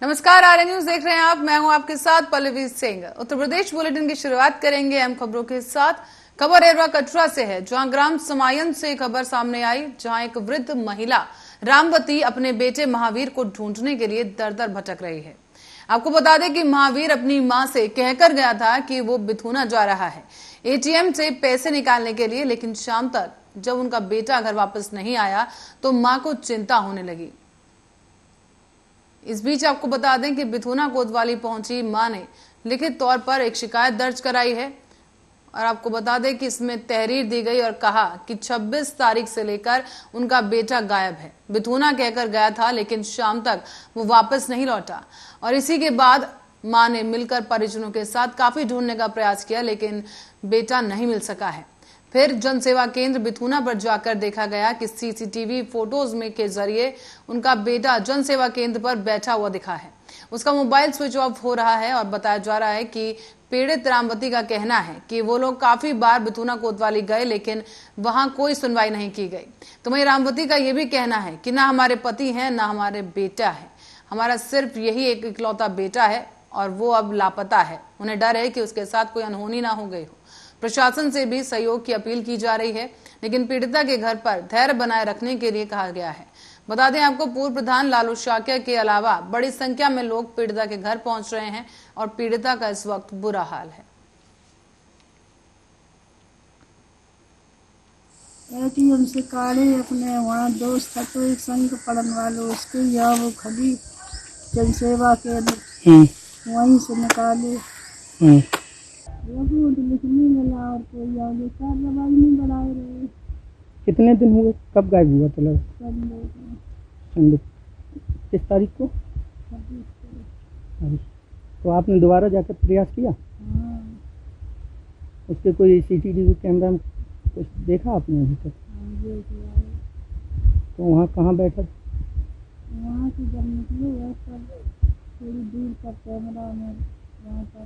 नमस्कार, RN news देख रहे हैं आप। मैं हूं आपके साथ पल्लवी सिंह। उत्तर प्रदेश बुलेटिन की शुरुआत करेंगे अहम खबरों के साथ। खबर एरवा कटरा से है, जहां ग्राम समायन से खबर सामने आई, जहां एक वृद्ध महिला रामवती अपने बेटे महावीर को ढूंढने के लिए दर दर भटक रही है। आपको बता दें कि महावीर अपनी मां से कहकर गया था कि वो बिथुना जा रहा है एटीएम से पैसे निकालने के लिए, लेकिन शाम तक जब उनका बेटा घर वापस नहीं आया तो मां को चिंता होने लगी। इस बीच आपको बता दें कि बिथुना कोतवाली पहुंची मां ने लिखित तौर पर एक शिकायत दर्ज कराई है और आपको बता दें कि इसमें तहरीर दी गई और कहा कि 26 तारीख से लेकर उनका बेटा गायब है। बिथुना कहकर गया था, लेकिन शाम तक वो वापस नहीं लौटा और इसी के बाद मां ने मिलकर परिजनों के साथ काफी ढूंढने का प्रयास किया, लेकिन बेटा नहीं मिल सका है। फिर जनसेवा केंद्र बिथुना पर जाकर देखा गया कि सीसीटीवी फोटोज में के जरिए उनका बेटा जनसेवा केंद्र पर बैठा हुआ दिखा है। उसका मोबाइल स्विच ऑफ हो रहा है और बताया जा रहा है कि पीड़ित रामवती का कहना है कि वो लोग काफी बार बिथुना कोतवाली गए, लेकिन वहां कोई सुनवाई नहीं की गई। तो वहीं रामवती का यह भी कहना है कि ना हमारे पति हैं ना हमारे बेटा है, हमारा सिर्फ यही एक इकलौता बेटा है और वो अब लापता है। उन्हें डर है कि उसके साथ कोई अनहोनी ना हो गई हो। प्रशासन से भी सहयोग की अपील की जा रही है, लेकिन पीड़िता के घर पर धैर्य बनाए रखने के लिए कहा गया है। बता दें आपको, पूर्व प्रधान लालू शाक्य के अलावा बड़ी संख्या में लोग पीड़िता के घर पहुंच रहे हैं और पीड़िता का इस वक्त बुरा हाल है। एटीएम से काढ़े अपने वहाँ दोस्त था, तो एक संग पड़न वाले उसके या वो खड़ी जनसेवा के वहीं से निकाले। लिखने मिला और कोई आगे कार्रवाई नहीं बढ़ाए रहे। कितने दिन हुए, कब गायब हुआ? तो संडे किस तारीख को? 26। तो आपने दोबारा जाकर प्रयास किया? हाँ। उसके कोई सीसीटीवी कैमरा में कुछ देखा आपने अभी तक? तो वहाँ कहाँ बैठा? वहाँ से जब निकले थोड़ी दूर पर कैमरा में वहाँ तक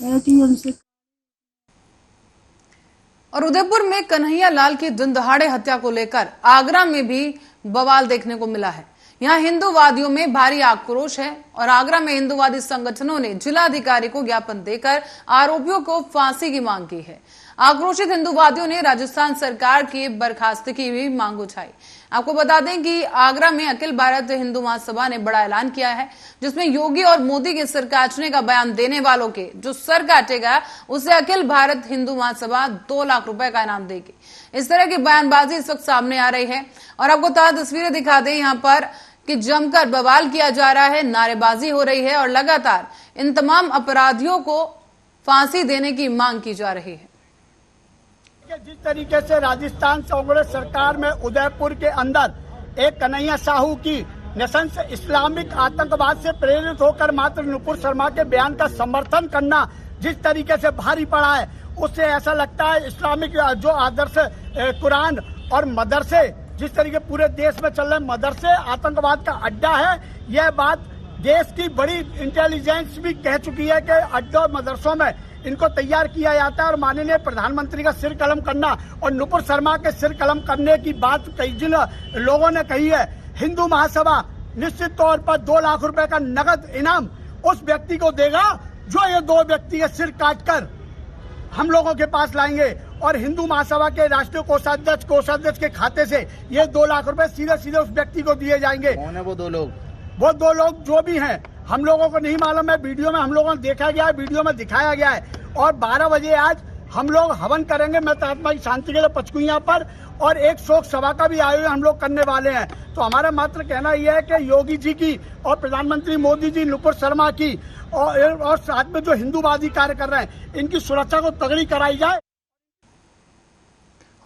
एटीएम से। और उदयपुर में कन्हैया लाल की दिन दहाड़े हत्या को लेकर आगरा में भी बवाल देखने को मिला है। यहाँ हिंदूवादियों में भारी आक्रोश है और आगरा में हिंदूवादी संगठनों ने जिलाधिकारी को ज्ञापन देकर आरोपियों को फांसी की मांग की है। आक्रोशित हिंदूवादियों ने राजस्थान सरकार की बर्खास्तगी की भी मांग उठाई। आपको बता दें कि आगरा में अखिल भारत हिंदू महासभा ने बड़ा ऐलान किया है, जिसमें योगी और मोदी के सर काटने का बयान देने वालों के जो सर काटेगा उसे अखिल भारत हिंदू महासभा 2 लाख रुपए का इनाम देगी। इस तरह की बयानबाजी इस वक्त सामने आ रही है और आपको ताजा तस्वीरें दिखा दें यहाँ पर कि जमकर बवाल किया जा रहा है, नारेबाजी हो रही है और लगातार इन तमाम अपराधियों को फांसी देने की मांग की जा रही है। जिस तरीके से राजस्थान कांग्रेस सरकार में उदयपुर के अंदर एक कन्हैया साहू की नशंस इस्लामिक आतंकवाद से प्रेरित होकर मात्र नुपुर शर्मा के बयान का समर्थन करना जिस तरीके से भारी पड़ा है, उससे ऐसा लगता है इस्लामिक जो आदर्श कुरान और मदरसे जिस तरीके पूरे देश में चल रहे मदरसे आतंकवाद का अड्डा है। यह बात देश की बड़ी इंटेलिजेंस भी कह चुकी है कि अड्डों और मदरसों में इनको तैयार किया जाता है और माननीय प्रधानमंत्री का सिर कलम करना और नुपुर शर्मा के सिर कलम करने की बात कई जिन लोगों ने कही है। हिंदू महासभा निश्चित तौर पर 2 लाख रुपए का नगद इनाम उस व्यक्ति को देगा जो ये 2 व्यक्ति के सिर काटकर हम लोगों के पास लाएंगे और हिंदू महासभा के राष्ट्रीय कोषाध्यक्ष के खाते से ये 2 लाख रुपए सीधे सीधे उस व्यक्ति को दिए जाएंगे। कौन है वो 2 लोग? वो 2 लोग जो भी हैं हम लोगों को नहीं मालूम है। वीडियो में हम लोगों ने देखा गया है, वीडियो में दिखाया गया है और 12 बजे आज हम लोग हवन करेंगे महतात्मा की शांति के लिए पचकुइयां पर और एक शोक सभा का भी आयोजन हम लोग करने वाले हैं। तो हमारा मात्र कहना यह है कि योगी जी की और प्रधानमंत्री मोदी जी नुपुर शर्मा की और साथ में जो हिंदूवादी कार्य कर रहे हैं इनकी सुरक्षा को तगड़ी कराई जाए।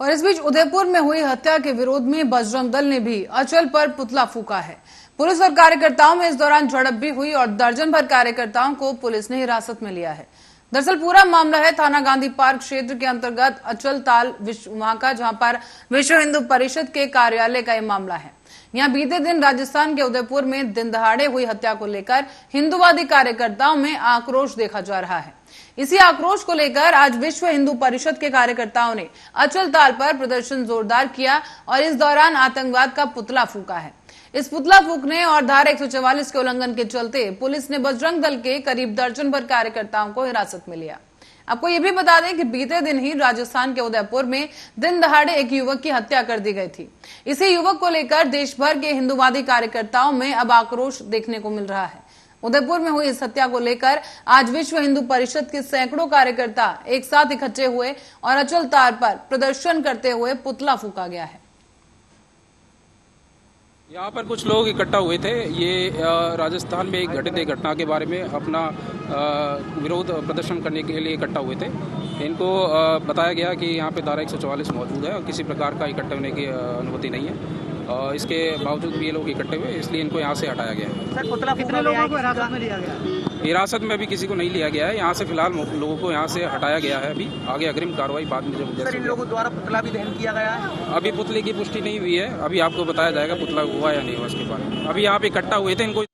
और इस बीच उदयपुर में हुई हत्या के विरोध में बजरंग दल ने भी अचल पर पुतला फूंका है। पुलिस और कार्यकर्ताओं में इस दौरान झड़प भी हुई और दर्जन भर कार्यकर्ताओं को पुलिस ने हिरासत में लिया है। दरअसल पूरा मामला है थाना गांधी पार्क क्षेत्र के अंतर्गत अचल ताल वहां का, जहां पर विश्व हिंदू परिषद के कार्यालय का यह मामला है। यहाँ बीते दिन राजस्थान के उदयपुर में दिन दहाड़े हुई हत्या को लेकर हिंदूवादी कार्यकर्ताओं में आक्रोश देखा जा रहा है। इसी आक्रोश को लेकर आज विश्व हिंदू परिषद के कार्यकर्ताओं ने अचल ताल पर प्रदर्शन जोरदार किया और इस दौरान आतंकवाद का पुतला फूंका है। इस पुतला फूंकने और धारा 144 के उल्लंघन के चलते पुलिस ने बजरंग दल के करीब दर्जन भर कार्यकर्ताओं को हिरासत में लिया। आपको यह भी बता दें कि बीते दिन ही राजस्थान के उदयपुर में दिन दहाड़े एक युवक की हत्या कर दी गई थी। इसी युवक को लेकर देश भर के हिंदूवादी कार्यकर्ताओं में अब आक्रोश देखने को मिल रहा है। उदयपुर में हुई इस हत्या को लेकर आज विश्व हिंदू परिषद के सैकड़ों कार्यकर्ता एक साथ इकट्ठे हुए और अचल तार पर प्रदर्शन करते हुए पुतला फूंका गया है। यहाँ पर कुछ लोग इकट्ठा हुए थे। ये राजस्थान में एक घटित घटना के बारे में अपना विरोध प्रदर्शन करने के लिए इकट्ठा हुए थे। इनको बताया गया कि यहाँ पे धारा 144 मौजूद है और किसी प्रकार का इकट्ठे होने की अनुमति नहीं है। इसके बावजूद भी ये लोग इकट्ठे हुए, इसलिए इनको यहाँ से हटाया गया है। सर, पुतला कितने लोगों को हिरासत में लिया गया? हिरासत में अभी किसी को नहीं लिया गया है। यहाँ से फिलहाल लोगों को यहाँ से हटाया गया है। अभी आगे अग्रिम कार्रवाई बाद में जब सर, इन लोगों द्वारा पुतला भी दहन किया गया है। अभी पुतले की पुष्टि नहीं हुई है। अभी आपको बताया जाएगा पुतला हुआ या नहीं हुआ इसके बारे में। अभी यहाँ पे इकट्ठा हुए थे इनको।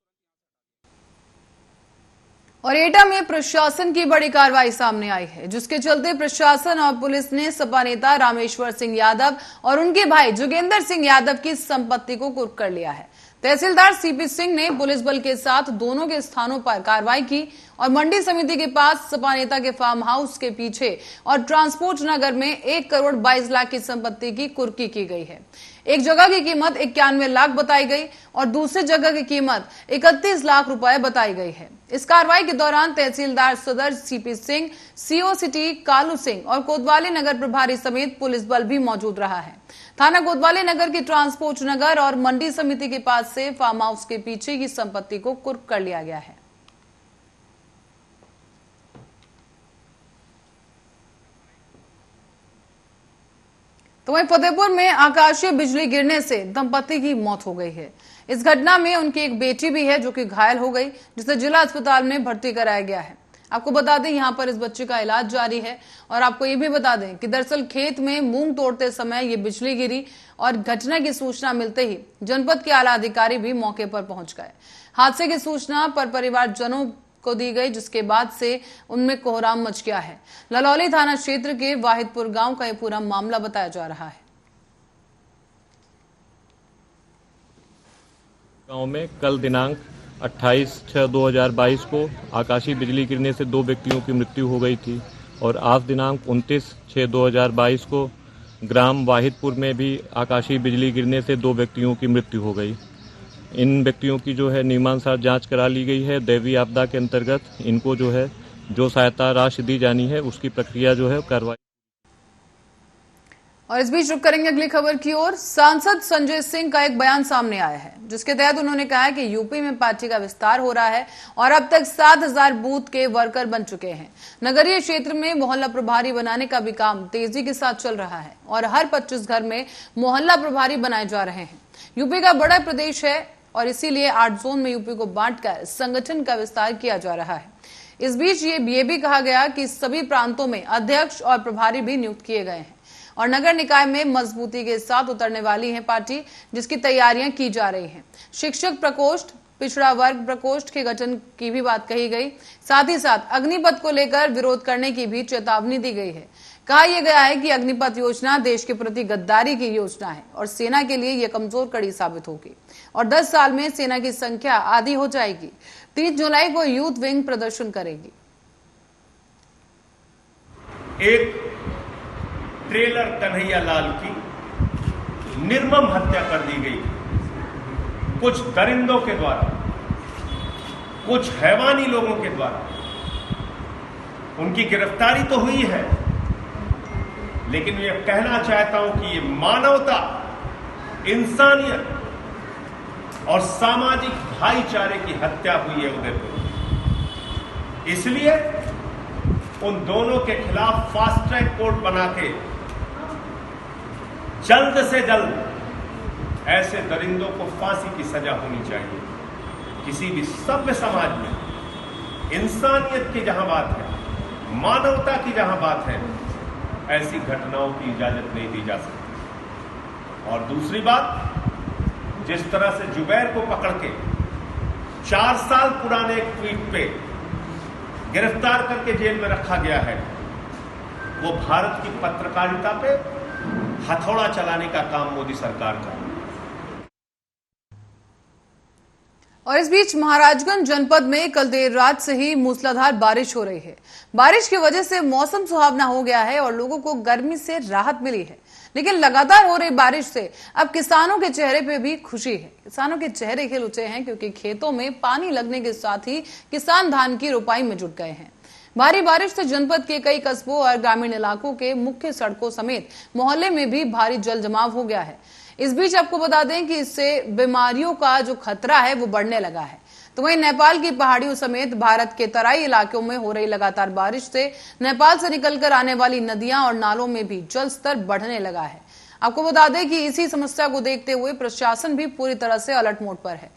और एटा में प्रशासन की बड़ी कार्रवाई सामने आई है, जिसके चलते प्रशासन और पुलिस ने सपा नेता रामेश्वर सिंह यादव और उनके भाई जोगेंद्र सिंह यादव की संपत्ति को कुर्क कर लिया है। तहसीलदार सीपी सिंह ने पुलिस बल के साथ दोनों के स्थानों पर कार्रवाई की और मंडी समिति के पास सपा नेता के फार्म हाउस के पीछे और ट्रांसपोर्ट नगर में 1 करोड़ 22 लाख की संपत्ति की कुर्की की गई है। एक जगह की कीमत 91 लाख बताई गई और दूसरी जगह की कीमत 31 लाख रुपए बताई गई है। इस कार्रवाई के दौरान तहसीलदार सदर CP Singh, CO city Kalu Singh और कोतवाली नगर प्रभारी समेत पुलिस बल भी मौजूद रहा है। थाना कोतवाली नगर की ट्रांसपोर्ट नगर और मंडी समिति के पास से फार्म हाउस के पीछे की संपत्ति को कुर्क कर लिया गया है। तो वहीं फतेहपुर में आकाशीय बिजली गिरने से दंपति की मौत हो गई है। इस घटना में उनकी एक बेटी भी है जो कि घायल हो गई, जिसे जिला अस्पताल में भर्ती कराया गया है। आपको बता दें यहाँ पर इस बच्चे का इलाज जारी है। और आपको ये भी बता दें कि दरअसल खेत में मूंग तोड़ते समय ये बिजली गिरी और घटना की सूचना मिलते ही जनपद के आला अधिकारी भी मौके पर पहुंच गए। हादसे की सूचना पर परिवारजनों को दी गई, जिसके बाद से उनमें कोहराम मच गया है। ललौली थाना क्षेत्र के वाहिदपुर गांव का यह पूरा मामला बताया जा रहा है। गांव में कल दिनांक 28/6/2022 को आकाशीय बिजली गिरने से 2 व्यक्तियों की मृत्यु हो गई थी और आज दिनांक 29/6/2022 को ग्राम वाहिदपुर में भी आकाशीय बिजली गिरने से 2 व्यक्तियों की मृत्यु हो गई। इन व्यक्तियों की जो है नियमानुसार जांच करा ली गई है। दैवीय आपदा के अंतर्गत इनको जो है जो सहायता राशि दी जानी है उसकी प्रक्रिया जो है कार्रवाई। और इस बीच रुक करेंगे अगली खबर की ओर। सांसद संजय सिंह का एक बयान सामने आया है, जिसके तहत उन्होंने कहा है कि यूपी में पार्टी का विस्तार हो रहा है और अब तक 7000 बूथ के वर्कर बन चुके हैं। नगरीय क्षेत्र में मोहल्ला प्रभारी बनाने का भी काम तेजी के साथ चल रहा है और हर 25 घर में मोहल्ला प्रभारी बनाए जा रहे हैं। यूपी का बड़ा प्रदेश है और इसीलिए 8 जोन में यूपी को बांटकर संगठन का विस्तार किया जा रहा है। इस बीच ये भी कहा गया कि सभी प्रांतों में अध्यक्ष और प्रभारी भी नियुक्त किए गए हैं और नगर निकाय में मजबूती के साथ उतरने वाली है पार्टी, जिसकी तैयारियां की जा रही हैं। शिक्षक प्रकोष्ठ, पिछड़ा वर्ग प्रकोष्ठ के गठन की भी बात कही गई। साथ ही साथ अग्निपथ को लेकर विरोध करने की भी चेतावनी दी गई है। कहा यह गया है कि अग्निपथ योजना देश के प्रति गद्दारी की योजना है और सेना के लिए यह कमजोर कड़ी साबित होगी और 10 साल में सेना की संख्या आधी हो जाएगी। 30 जुलाई को यूथ विंग प्रदर्शन करेगी। एक ट्रेलर कन्हैया लाल की निर्मम हत्या कर दी गई कुछ दरिंदों के द्वारा, कुछ हैवानी लोगों के द्वारा। उनकी गिरफ्तारी तो हुई है, लेकिन मैं कहना चाहता हूं कि ये मानवता, इंसानियत और सामाजिक भाईचारे की हत्या हुई है उदयपुर। इसलिए उन दोनों के खिलाफ फास्ट ट्रैक कोर्ट बना के जल्द से जल्द ऐसे दरिंदों को फांसी की सजा होनी चाहिए। किसी भी सभ्य समाज में इंसानियत की जहां बात है, मानवता की जहां बात है, ऐसी घटनाओं की इजाजत नहीं दी जा सकती। और दूसरी बात, जिस तरह से जुबैर को पकड़ के 4 साल पुराने एक ट्वीट पे गिरफ्तार करके जेल में रखा गया है, वो भारत की पत्रकारिता पे हथौड़ा चलाने का काम मोदी सरकार का है। और इस बीच महाराजगंज जनपद में कल देर रात से ही मूसलाधार बारिश हो रही है। बारिश की वजह से मौसम सुहावना हो गया है और लोगों को गर्मी से राहत मिली है। लेकिन लगातार हो रही बारिश से अब किसानों के चेहरे पे भी खुशी है। किसानों के चेहरे खिल उठे हैं क्योंकि खेतों में पानी लगने के साथ ही किसान धान की रोपाई में जुट गए हैं। भारी बारिश से जनपद के कई कस्बों और ग्रामीण इलाकों के मुख्य सड़कों समेत मोहल्ले में भी भारी जल जमाव हो गया है। इस बीच आपको बता दें कि इससे बीमारियों का जो खतरा है वो बढ़ने लगा है। तो वहीं नेपाल की पहाड़ियों समेत भारत के तराई इलाकों में हो रही लगातार बारिश से नेपाल से निकलकर आने वाली नदियां और नालों में भी जल स्तर बढ़ने लगा है। आपको बता दें कि इसी समस्या को देखते हुए प्रशासन भी पूरी तरह से अलर्ट मोड पर है।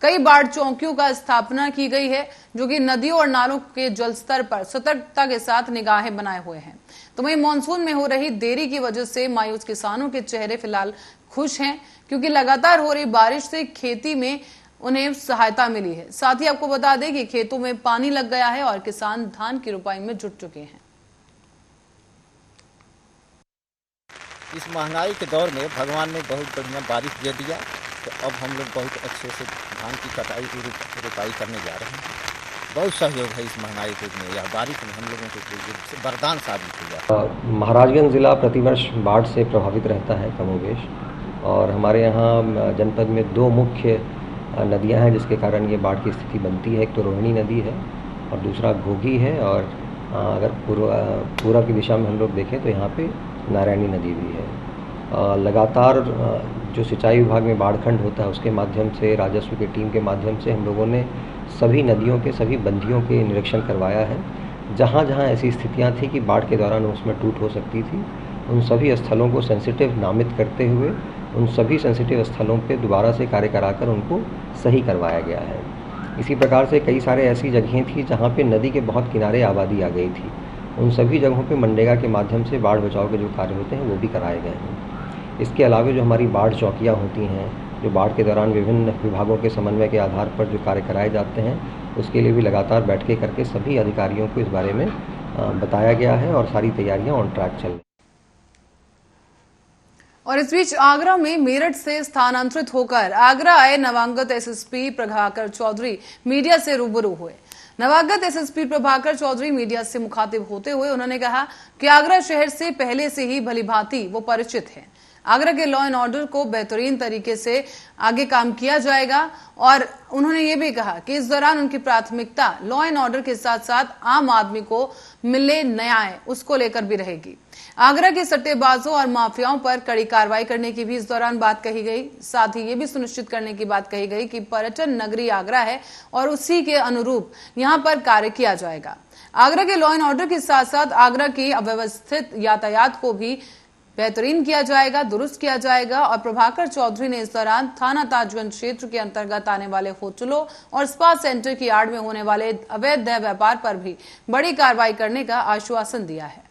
कई बाढ़ चौकियों का स्थापना की गई है जो कि नदियों और नालों के जल स्तर पर सतर्कता के साथ निगाहें बनाए हुए हैं। तो वहीं मानसून में हो रही देरी की वजह से मायूस किसानों के चेहरे फिलहाल खुश हैं क्योंकि लगातार हो रही बारिश से खेती में उन्हें सहायता मिली है। साथ ही आपको बता दें कि खेतों में पानी लग गया है और किसान धान की रोपाई में जुट चुके हैं। इस महंगाई के दौर में भगवान ने बहुत बढ़िया बारिश दे दिया, तो अब हम लोग बहुत अच्छे से धान की कटाई रोपाई करने जा रहे हैं। बहुत सहयोग है इस महंगाई के में, यह बारिश में हम लोगों को वरदान साबित हुआ। महाराजगंज जिला प्रतिवर्ष बाढ़ से प्रभावित रहता है कमोबेश, और हमारे यहाँ जनपद में दो मुख्य नदियां हैं जिसके कारण ये बाढ़ की स्थिति बनती है। एक तो रोहिणी नदी है और दूसरा घोघी है, और अगर पूर्व की दिशा में हम लोग देखें तो यहाँ पे नारायणी नदी भी है। लगातार जो सिंचाई विभाग में बाढ़खंड होता है उसके माध्यम से, राजस्व की टीम के माध्यम से हम लोगों ने सभी नदियों के सभी बंदियों के निरीक्षण करवाया है। जहाँ जहाँ ऐसी स्थितियाँ थी कि बाढ़ के दौरान उसमें टूट हो सकती थी, उन सभी स्थलों को सेंसिटिव नामित करते हुए उन सभी सेंसिटिव स्थलों पे दोबारा से कार्य कराकर उनको सही करवाया गया है। इसी प्रकार से कई सारे ऐसी जगहें थी जहाँ पे नदी के बहुत किनारे आबादी आ गई थी, उन सभी जगहों पे मनरेगा के माध्यम से बाढ़ बचाव के जो कार्य होते हैं वो भी कराए गए हैं। इसके अलावा जो हमारी बाढ़ चौकियाँ होती हैं, जो बाढ़ के दौरान विभिन्न विभागों के समन्वय के आधार पर जो कार्य कराए जाते हैं, उसके लिए भी लगातार बैठकें करके सभी अधिकारियों को इस बारे में बताया गया है और सारी तैयारियाँ ऑन ट्रैक चल रही हैं। और इस बीच आगरा में मेरठ से स्थानांतरित होकर आगरा आए नवागत एसएसपी प्रभाकर चौधरी मीडिया से रूबरू हुए। नवागत एसएसपी प्रभाकर चौधरी मीडिया से मुखातिब होते हुए उन्होंने कहा कि आगरा शहर से पहले से ही भलीभांति वो परिचित है। आगरा के लॉ एंड ऑर्डर को बेहतरीन तरीके से आगे काम किया जाएगा और उन्होंने ये भी कहा कि इस दौरान उनकी प्राथमिकता लॉ एंड ऑर्डर के साथ साथ आम आदमी को मिले न्याय उसको लेकर भी रहेगी। आगरा के सट्टेबाजों और माफियाओं पर कड़ी कार्रवाई करने की भी इस दौरान बात कही गई। साथ ही ये भी सुनिश्चित करने की बात कही गई कि पर्यटन नगरी आगरा है और उसी के अनुरूप यहाँ पर कार्य किया जाएगा। आगरा के लॉ एंड ऑर्डर के साथ साथ आगरा की अव्यवस्थित यातायात को भी बेहतरीन किया जाएगा, दुरुस्त किया जाएगा। और प्रभाकर चौधरी ने इस दौरान थाना ताजगंज क्षेत्र के अंतर्गत आने वाले होटलों और स्पा सेंटर की आड़ में होने वाले अवैध व्यापार पर भी बड़ी कार्रवाई करने का आश्वासन दिया है।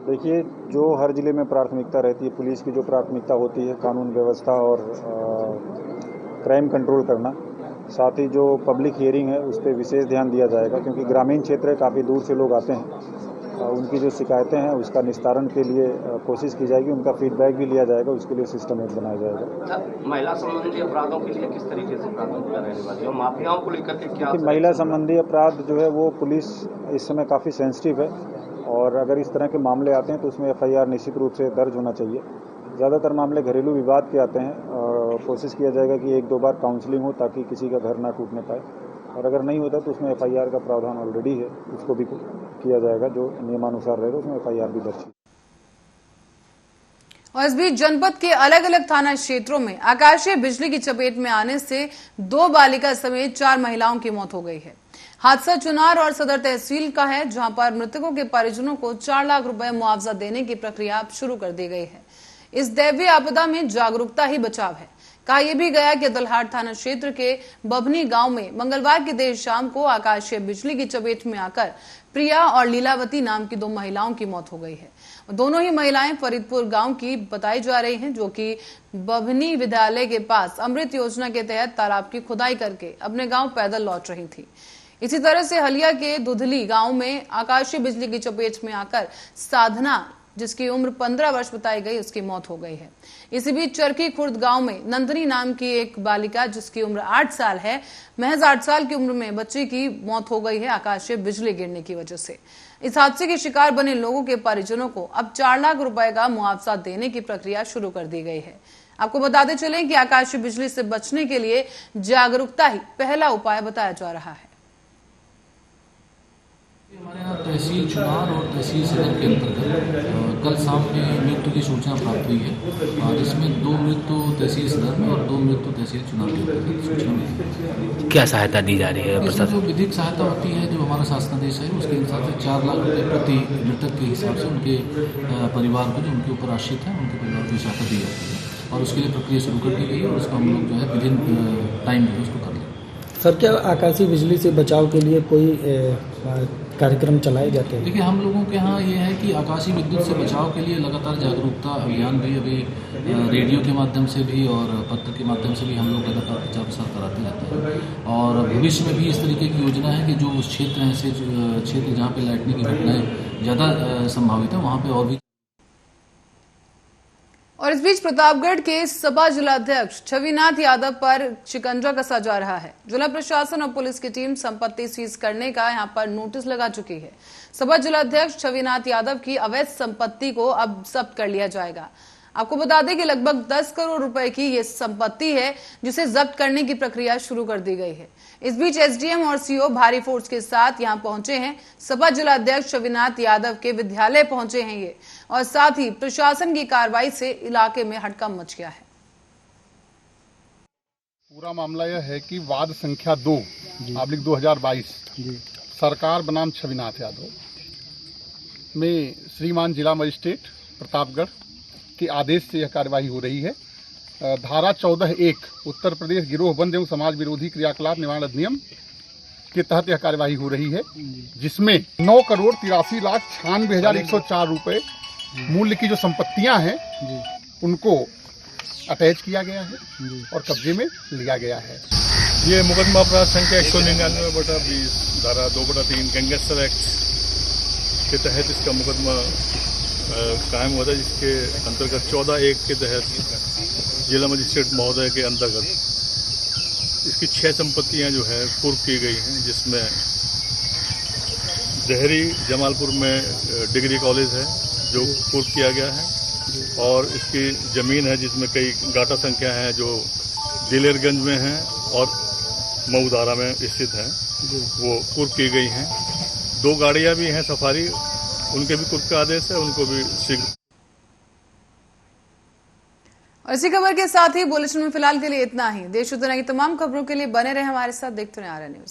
देखिए, जो हर जिले में प्राथमिकता रहती है, पुलिस की जो प्राथमिकता होती है कानून व्यवस्था और क्राइम कंट्रोल करना, साथ ही जो पब्लिक हियरिंग है उस पर विशेष ध्यान दिया जाएगा, क्योंकि ग्रामीण क्षेत्र काफ़ी दूर से लोग आते हैं। उनकी जो शिकायतें हैं उसका निस्तारण के लिए कोशिश की जाएगी, उनका फीडबैक भी लिया जाएगा, उसके लिए सिस्टम एक बनाया जाएगा। महिला संबंधी अपराधों के लिए किस तरीके से प्राथमिकता रहने वाली है, माफियाओं को लेकर के क्या? महिला संबंधी अपराध जो है वो पुलिस इस समय काफ़ी सेंसिटिव है, और अगर इस तरह के मामले आते हैं तो उसमें FIR निश्चित रूप से दर्ज होना चाहिए। ज़्यादातर मामले घरेलू विवाद के आते हैं और कोशिश किया जाएगा कि 1-2 बार काउंसलिंग हो ताकि किसी का घर ना टूटने पाए, और अगर नहीं होता तो उसमें FIR का प्रावधान ऑलरेडी है, उसको भी किया जाएगा, जो नियमानुसार रहेगा उसमें FIR भी दर्ज। और इस बीच जनपद के अलग अलग थाना क्षेत्रों में आकाशीय बिजली की चपेट में आने से 2 बालिका समेत 4 महिलाओं की मौत हो गई है। हादसा चुनार और सदर तहसील का है, जहां पर मृतकों के परिजनों को 4 लाख रुपए मुआवजा देने की प्रक्रिया शुरू कर दी गई है। इस दैवीय आपदा में जागरूकता ही बचाव है। कहा यह भी गया कि दलहाट थाना क्षेत्र के बभनी गांव में मंगलवार की देर शाम को आकाशीय बिजली की चपेट में आकर प्रिया और लीलावती नाम की 2 महिलाओं की मौत हो गई है। दोनों ही महिलाएं फरीदपुर गांव की बताई जा रही हैं, जो कि बभनी विद्यालय के पास अमृत योजना के तहत तालाब की खुदाई करके अपने गांव पैदल लौट रही थी। इसी तरह से हलिया के दुधली गांव में आकाशीय बिजली की चपेट में आकर साधना, जिसकी उम्र 15 वर्ष बताई गई, उसकी मौत हो गई है। इसी बीच चरखी खुर्द गांव में नंदनी नाम की एक बालिका जिसकी उम्र 8 साल है, महज 8 साल की उम्र में बच्ची की मौत हो गई है आकाशीय बिजली गिरने की वजह से। इस हादसे के शिकार बने लोगों के परिजनों को अब 4 लाख रुपए का मुआवजा देने की प्रक्रिया शुरू कर दी गई है। आपको बताते चलें कि आकाशीय बिजली से बचने के लिए जागरूकता ही पहला उपाय बताया जा रहा है। हमारे यहाँ तहसील चुनार और तहसील सदर के अंतर्गत कल शाम में मृत्यु की सूचना प्राप्त हुई है और इसमें 2 मृत्यु तहसील सदर में और 2 मृत्यु तहसील चुनार के अंतर्गत सूचना मिली। क्या सहायता दी जा रही है? इसमें जो विधिक सहायता होती है, जो हमारा शासनादेश है, उसके हिसाब से 4 लाख रुपये प्रति मृतक के हिसाब से उनके परिवार को, जो उनके ऊपर आश्रित है, उनके परिवार को सहायता दी जाती है और उसके लिए प्रक्रिया शुरू कर दी गई है और उसको हम लोग जो है विदिन टाइम जो है उसको कर लेंगे। सर, क्या आकाशीय बिजली से बचाव के लिए कोई कार्यक्रम चलाए जाते हैं? देखिए, हम लोगों के यहाँ ये है कि आकाशीय विद्युत से बचाव के लिए लगातार जागरूकता अभियान भी अभी रेडियो के माध्यम से भी और पत्र के माध्यम से भी हम लोग लगातार प्रचार प्रसार कराते रहते हैं और भविष्य में भी इस तरीके की योजना है कि जो उस क्षेत्र हैं, ऐसे क्षेत्र जहाँ पे लाइटनिंग की घटनाएं ज़्यादा संभावित है, वहाँ पर और भी। और इस बीच प्रतापगढ़ के सपा जिलाध्यक्ष छविनाथ यादव पर शिकंजा कसा जा रहा है। जिला प्रशासन और पुलिस की टीम संपत्ति सीज करने का यहां पर नोटिस लगा चुकी है। सपा जिलाध्यक्ष छविनाथ यादव की अवैध संपत्ति को अब जब्त कर लिया जाएगा। आपको बता दें कि लगभग 10 करोड़ रुपए की ये संपत्ति है जिसे जब्त करने की प्रक्रिया शुरू कर दी गई है। इस बीच एसडीएम और सीओ भारी फोर्स के साथ यहां पहुंचे हैं। सपा जिलाध्यक्ष छविनाथ यादव के विद्यालय पहुंचे हैं ये, और साथ ही प्रशासन की कार्रवाई से इलाके में हड़कंप मच गया है। पूरा मामला यह है कि वार्ड संख्या 2/2022 सरकार बनाम छविनाथ यादव में श्रीमान जिला मजिस्ट्रेट प्रतापगढ़ के आदेश से यह कार्यवाही हो रही है। धारा 14(1) उत्तर प्रदेश गिरोहबंद एवं समाज विरोधी क्रियाकलाप निवारण अधिनियम के तहत यह कार्यवाही हो रही है, जिसमें 9,83,96,104 रुपए मूल्य की जो संपत्तियां हैं उनको अटैच किया गया है और कब्जे में लिया गया है। ये मुकदमा अपराध संख्या 199/20 धारा 2/3 गैंगस्टर एक्ट के तहत इसका मुकदमा कायम हुआ था, जिसके अंतर्गत 14(1) के तहत जिला मजिस्ट्रेट महोदय के अंतर्गत इसकी 6 संपत्तियां जो है कुर्क की गई हैं, जिसमें देहरी जमालपुर में डिग्री कॉलेज है जो कुर्क किया गया है और इसकी ज़मीन है जिसमें कई गाटा संख्या हैं जो दिलेरगंज में हैं और मऊदारा में स्थित हैं, वो कुर्क की गई हैं। 2 गाड़ियां भी हैं सफारी, उनके भी कुर्क का आदेश है, उनको भी शीघ्र। और इसी खबर के साथ ही बुलेटिन में फिलहाल के लिए इतना ही। देश और दुनिया की तमाम खबरों के लिए बने रहे हमारे साथ, देखते रहे आर्या न्यूज।